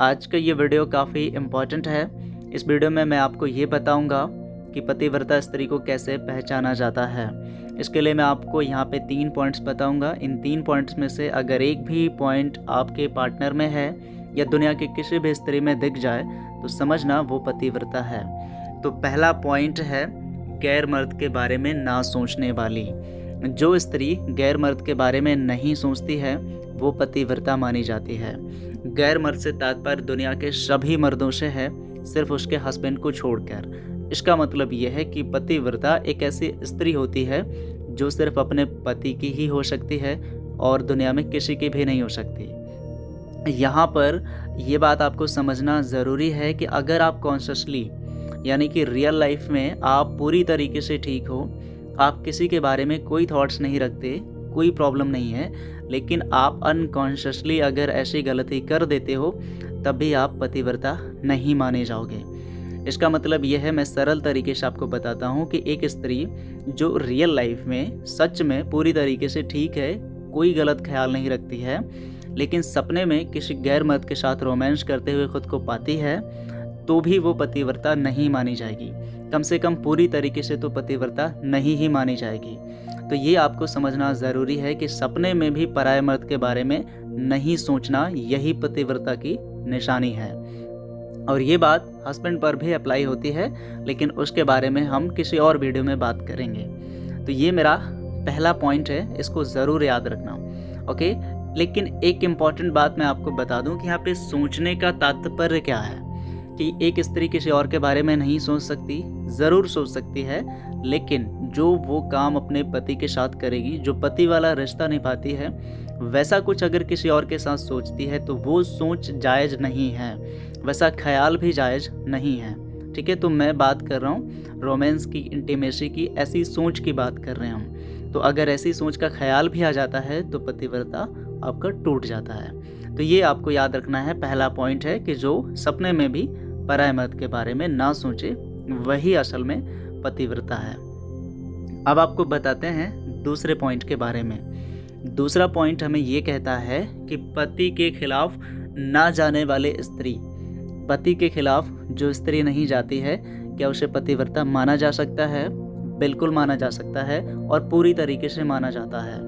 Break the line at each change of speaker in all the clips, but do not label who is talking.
आज का ये वीडियो काफ़ी इम्पॉर्टेंट है। इस वीडियो में मैं आपको ये बताऊंगा कि पतिव्रता स्त्री को कैसे पहचाना जाता है। इसके लिए मैं आपको यहाँ पे 3 पॉइंट्स बताऊंगा। इन 3 पॉइंट्स में से अगर एक भी पॉइंट आपके पार्टनर में है या दुनिया की किसी भी स्त्री में दिख जाए तो समझना वो पतिव्रता है। तो पहला पॉइंट है गैर मर्द के बारे में ना सोचने वाली। जो स्त्री गैर मर्द के बारे में नहीं सोचती है वो पतिव्रता मानी जाती है। गैर मर्द से तात्पर्य दुनिया के सभी मर्दों से है, सिर्फ उसके हस्बैंड को छोड़कर। इसका मतलब यह है कि पतिव्रता एक ऐसी स्त्री होती है जो सिर्फ अपने पति की ही हो सकती है और दुनिया में किसी की भी नहीं हो सकती। यहाँ पर यह बात आपको समझना ज़रूरी है कि अगर आप कॉन्शियसली यानी कि रियल लाइफ में आप पूरी तरीके से ठीक हो, आप किसी के बारे में कोई थॉट्स नहीं रखते, कोई प्रॉब्लम नहीं है, लेकिन आप अनकॉन्शियसली अगर ऐसी गलती कर देते हो तब भी आप पतिव्रता नहीं माने जाओगे। इसका मतलब यह है, मैं सरल तरीके से आपको बताता हूँ कि एक स्त्री जो रियल लाइफ में सच में पूरी तरीके से ठीक है, कोई गलत ख्याल नहीं रखती है, लेकिन सपने में किसी गैर मर्द के साथ रोमांस करते हुए खुद को पाती है तो भी वो पतिव्रता नहीं मानी जाएगी। कम से कम पूरी तरीके से तो पतिव्रता नहीं ही मानी जाएगी। तो ये आपको समझना ज़रूरी है कि सपने में भी पराये मर्द के बारे में नहीं सोचना, यही पतिव्रता की निशानी है। और ये बात हस्बैंड पर भी अप्लाई होती है, लेकिन उसके बारे में हम किसी और वीडियो में बात करेंगे। तो ये मेरा पहला पॉइंट है, इसको ज़रूर याद रखना। ओके, लेकिन एक इम्पॉर्टेंट बात मैं आपको बता दूं कि यहाँ पे सोचने का तात्पर्य क्या है। कि एक स्त्री किसी और के बारे में नहीं सोच सकती, ज़रूर सोच सकती है, लेकिन जो वो काम अपने पति के साथ करेगी, जो पति वाला रिश्ता निभाती है, वैसा कुछ अगर किसी और के साथ सोचती है तो वो सोच जायज़ नहीं है, वैसा ख्याल भी जायज़ नहीं है। ठीक है, तो मैं बात कर रहा हूँ रोमांस की, इंटीमेसी की, ऐसी सोच की बात कर रहे हैं हम। तो अगर ऐसी सोच का ख्याल भी आ जाता है तो पतिव्रता आपका टूट जाता है। तो ये आपको याद रखना है, पहला पॉइंट है कि जो सपने में भी पराये मर्द के बारे में ना सोचे वही असल में पतिव्रता है। अब आपको बताते हैं दूसरे पॉइंट के बारे में। दूसरा पॉइंट हमें ये कहता है कि पति के खिलाफ ना जाने वाले स्त्री, पति के खिलाफ जो स्त्री नहीं जाती है, क्या उसे पतिव्रता माना जा सकता है? बिल्कुल माना जा सकता है और पूरी तरीके से माना जाता है।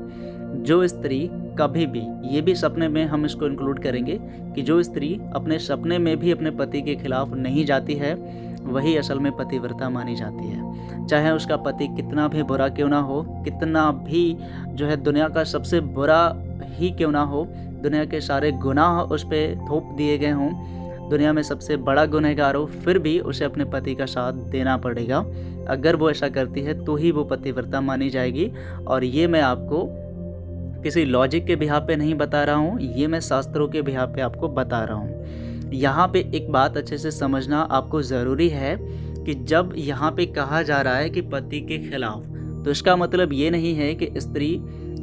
जो स्त्री कभी भी, ये भी सपने में हम इसको इंक्लूड करेंगे, कि जो स्त्री अपने सपने में भी अपने पति के खिलाफ नहीं जाती है वही असल में पतिव्रता मानी जाती है। चाहे उसका पति कितना भी बुरा क्यों ना हो, कितना भी जो है दुनिया का सबसे बुरा ही क्यों ना हो, दुनिया के सारे गुनाह उस पर थोप दिए गए हों, दुनिया में सबसे बड़ा गुनहगार हो, फिर भी उसे अपने पति का साथ देना पड़ेगा। अगर वो ऐसा करती है तो ही वो पतिव्रता मानी जाएगी। और ये मैं आपको किसी लॉजिक के बिहाफ पे नहीं बता रहा हूँ, ये मैं शास्त्रों के बिहाफ पे आपको बता रहा हूँ। यहाँ पे एक बात अच्छे से समझना आपको ज़रूरी है कि जब यहाँ पे कहा जा रहा है कि पति के खिलाफ, तो इसका मतलब ये नहीं है कि स्त्री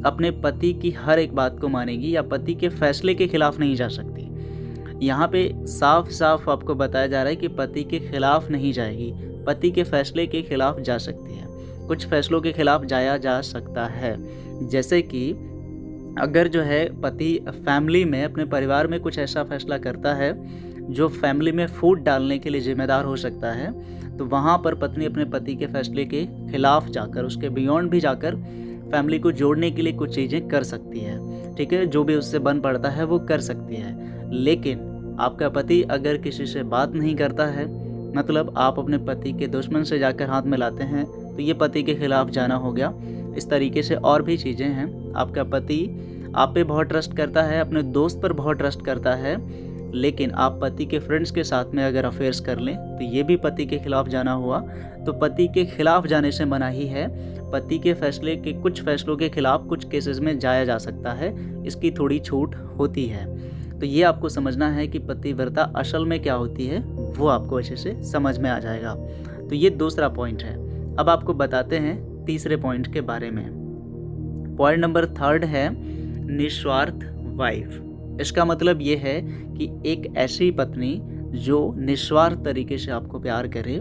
अपने पति की हर एक बात को मानेगी या पति के फैसले के खिलाफ नहीं जा सकती। यहाँ पे साफ साफ आपको बताया जा रहा है कि पति के खिलाफ नहीं जाएगी, पति के फैसले के खिलाफ जा सकती है। कुछ फैसलों के खिलाफ जाया जा सकता है, जैसे कि अगर जो है पति फैमिली में, अपने परिवार में कुछ ऐसा फैसला करता है जो फैमिली में फूट डालने के लिए जिम्मेदार हो सकता है, तो वहाँ पर पत्नी अपने पति के फैसले के खिलाफ जाकर, उसके बियॉन्ड भी जाकर फैमिली को जोड़ने के लिए कुछ चीज़ें कर सकती है। ठीक है, जो भी उससे बन पड़ता है वो कर सकती है। लेकिन आपका पति अगर किसी से बात नहीं करता है, मतलब आप अपने पति के दुश्मन से जाकर हाथ मिलाते हैं, तो ये पति के खिलाफ जाना हो गया। इस तरीके से और भी चीज़ें हैं। आपका पति आप पे बहुत ट्रस्ट करता है, अपने दोस्त पर बहुत ट्रस्ट करता है, लेकिन आप पति के फ्रेंड्स के साथ में अगर अफेयर्स कर लें तो ये भी पति के खिलाफ जाना हुआ। तो पति के खिलाफ जाने से मना ही है। पति के फैसले के, कुछ फैसलों के खिलाफ कुछ केसेस में जाया जा सकता है, इसकी थोड़ी छूट होती है। तो ये आपको समझना है कि पतिव्रता असल में क्या होती है, वो आपको अच्छे से समझ में आ जाएगा। तो ये दूसरा पॉइंट है। अब आपको बताते हैं तीसरे पॉइंट के बारे में। पॉइंट नंबर 3 है निस्वार्थ वाइफ। इसका मतलब ये है कि एक ऐसी पत्नी जो निस्वार्थ तरीके से आपको प्यार करे,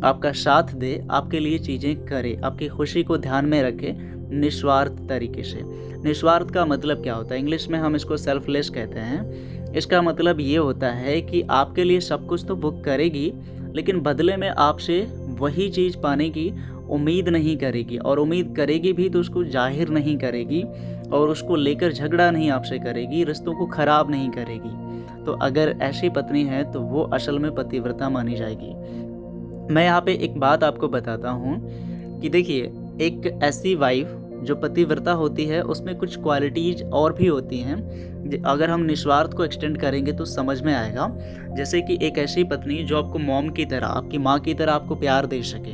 आपका साथ दे, आपके लिए चीज़ें करे, आपकी खुशी को ध्यान में रखे, निस्वार्थ तरीके से। निस्वार्थ का मतलब क्या होता है? इंग्लिश में हम इसको सेल्फलेस कहते हैं। इसका मतलब ये होता है कि आपके लिए सब कुछ तो बुक करेगी, लेकिन बदले में आपसे वही चीज़ पाने की उम्मीद नहीं करेगी, और उम्मीद करेगी भी तो उसको जाहिर नहीं करेगी, और उसको लेकर झगड़ा नहीं आपसे करेगी, रिश्तों को ख़राब नहीं करेगी। तो अगर ऐसी पत्नी है तो वो असल में पतिव्रता मानी जाएगी। मैं यहाँ पे एक बात आपको बताता हूँ कि देखिए, एक ऐसी वाइफ जो पतिव्रता होती है उसमें कुछ क्वालिटीज़ और भी होती हैं। अगर हम निस्वार्थ को एक्सटेंड करेंगे तो समझ में आएगा। जैसे कि एक ऐसी पत्नी जो आपको मॉम की तरह, आपकी माँ की तरह आपको प्यार दे सके,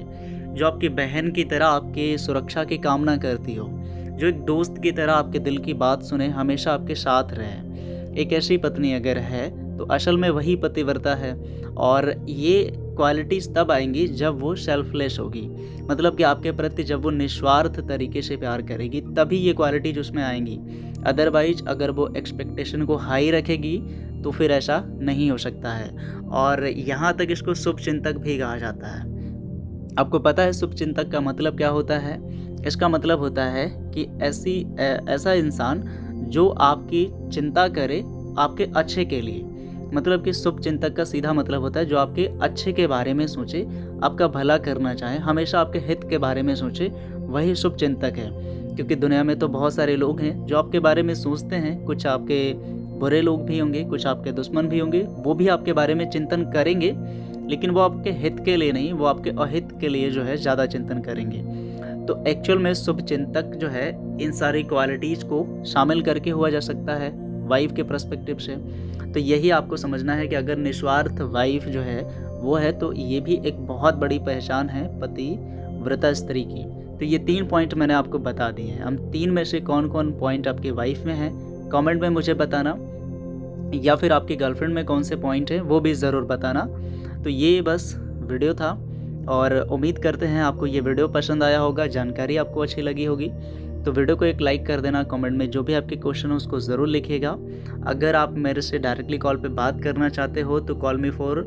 जो आपकी बहन की तरह आपके सुरक्षा की कामना करती हो, जो एक दोस्त की तरह आपके दिल की बात सुने, हमेशा आपके साथ रहे। एक ऐसी पत्नी अगर है तो असल में वही पतिव्रता है। और ये क्वालिटीज़ तब आएंगी जब वो सेल्फलेस होगी, मतलब कि आपके प्रति जब वो निस्वार्थ तरीके से प्यार करेगी, तभी ये क्वालिटीज उसमें आएंगी। अदरवाइज अगर वो एक्सपेक्टेशन को हाई रखेगी तो फिर ऐसा नहीं हो सकता है। और यहाँ तक इसको शुभचिंतक भी कहा जाता है। आपको पता है शुभचिंतक का मतलब क्या होता है? इसका मतलब होता है कि ऐसा इंसान जो आपकी चिंता करे आपके अच्छे के लिए। मतलब कि शुभचिंतक का सीधा मतलब होता है जो आपके अच्छे के बारे में सोचे, आपका भला करना चाहे, हमेशा आपके हित के बारे में सोचे, वही शुभचिंतक है। क्योंकि दुनिया में तो बहुत सारे लोग हैं जो आपके बारे में सोचते हैं, कुछ आपके बुरे लोग भी होंगे, कुछ आपके दुश्मन भी होंगे, वो भी आपके बारे में चिंतन करेंगे, लेकिन वो आपके हित के लिए नहीं, वो आपके अहित के लिए जो है ज़्यादा चिंतन करेंगे। तो एक्चुअल में शुभचिंतक जो है इन सारी क्वालिटीज़ को शामिल करके हुआ जा सकता है वाइफ के पर्सपेक्टिव से। तो यही आपको समझना है कि अगर निस्वार्थ वाइफ जो है वो है तो ये भी एक बहुत बड़ी पहचान है पतिव्रता स्त्री की। तो ये 3 पॉइंट मैंने आपको बता दिए हैं। हम 3 में से कौन कौन पॉइंट आपकी वाइफ में है कमेंट में मुझे बताना, या फिर आपकी गर्लफ्रेंड में कौन से पॉइंट है वो भी ज़रूर बताना। तो ये बस वीडियो था, और उम्मीद करते हैं आपको ये वीडियो पसंद आया होगा, जानकारी आपको अच्छी लगी होगी। तो वीडियो को एक लाइक कर देना, कमेंट में जो भी आपके क्वेश्चन हो उसको ज़रूर लिखिएगा। अगर आप मेरे से डायरेक्टली कॉल पे बात करना चाहते हो तो कॉल मी फॉर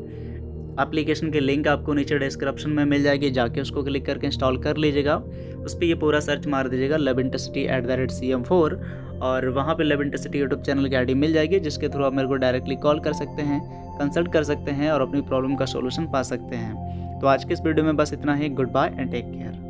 एप्लीकेशन की लिंक आपको नीचे डिस्क्रिप्शन में मिल जाएगी, जाके उसको क्लिक करके इंस्टॉल कर लीजिएगा। उस पर ये पूरा सर्च मार दीजिएगा lovintercity@cm4, और वहाँ पे lovintercity यूट्यूब चैनल की आईडी मिल जाएगी, जिसके थ्रू आप मेरे को डायरेक्टली कॉल कर सकते हैं, कंसल्ट कर सकते हैं और अपनी प्रॉब्लम का सोल्यूशन पा सकते हैं। तो आज के इस वीडियो में बस इतना ही। Good bye and take care.